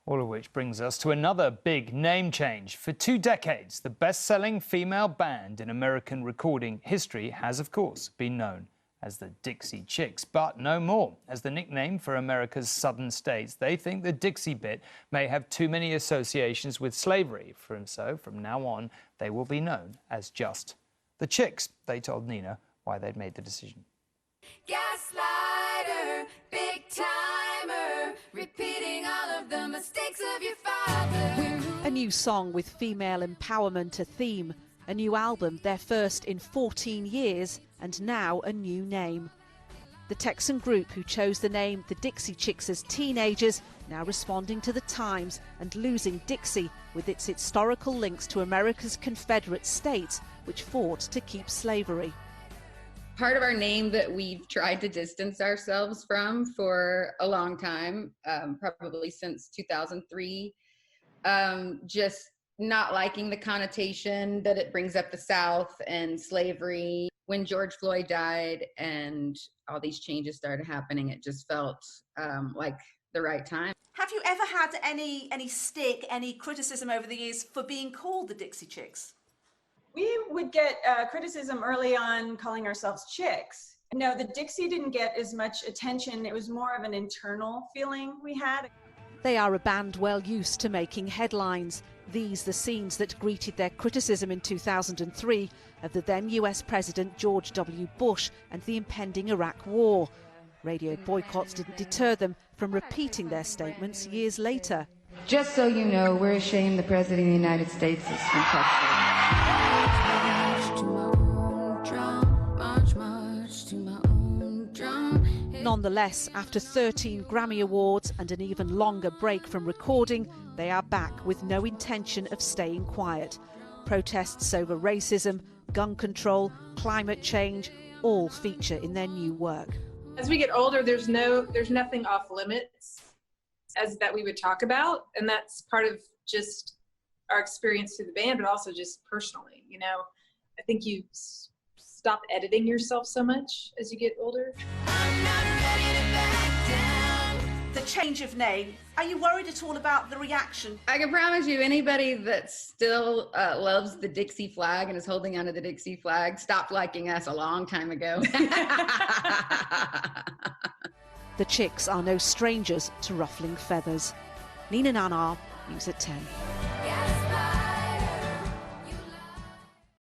All of which brings us to another big name change. For 2 decades, the best-selling female band in American recording history has, of course, been known as the Dixie Chicks, but no more. As the nickname for America's southern states, they think the Dixie bit may have too many associations with slavery. So from now on, they will be known as just the Chicks. They told Nina why they'd made the decision. Gaslighter, big timer, repeating all of the mistakes of your father. A new song with female empowerment a theme, a new album, their first in 14 years, and now a new name. The Texan group who chose the name the Dixie Chicks as teenagers now responding to the times and losing Dixie with its historical links to America's Confederate states which fought to keep slavery. Part of our name that we've tried to distance ourselves from for a long time, probably since 2003, just not liking the connotation that it brings up the South and slavery. When George Floyd died and all these changes started happening, it just felt like the right time. Have you ever had any stick, any criticism over the years for being called the Dixie Chicks? We would get criticism early on calling ourselves Chicks. No, the Dixie didn't get as much attention. It was more of an internal feeling we had. They are a band well used to making headlines. These the scenes that greeted their criticism in 2003 of the then US President George W. Bush and the impending Iraq war. Radio boycotts didn't deter them from repeating their statements years later. Just so you know, we're ashamed the President of the United States is from Texas. Nonetheless, after 13 Grammy Awards and an even longer break from recording, they are back with no intention of staying quiet. Protests over racism, gun control, climate change, all feature in their new work. As we get older, there's nothing off limits as that we would talk about, and that's part of just our experience through the band, but also just personally. You know, I think you stop editing yourself so much as you get older. I'm not ready to back down. The change of name, are you worried at all about the reaction? I can promise you, anybody that still loves the Dixie flag and is holding onto the Dixie flag stopped liking us a long time ago. The Chicks are no strangers to ruffling feathers. Nina Nanar, News at 10.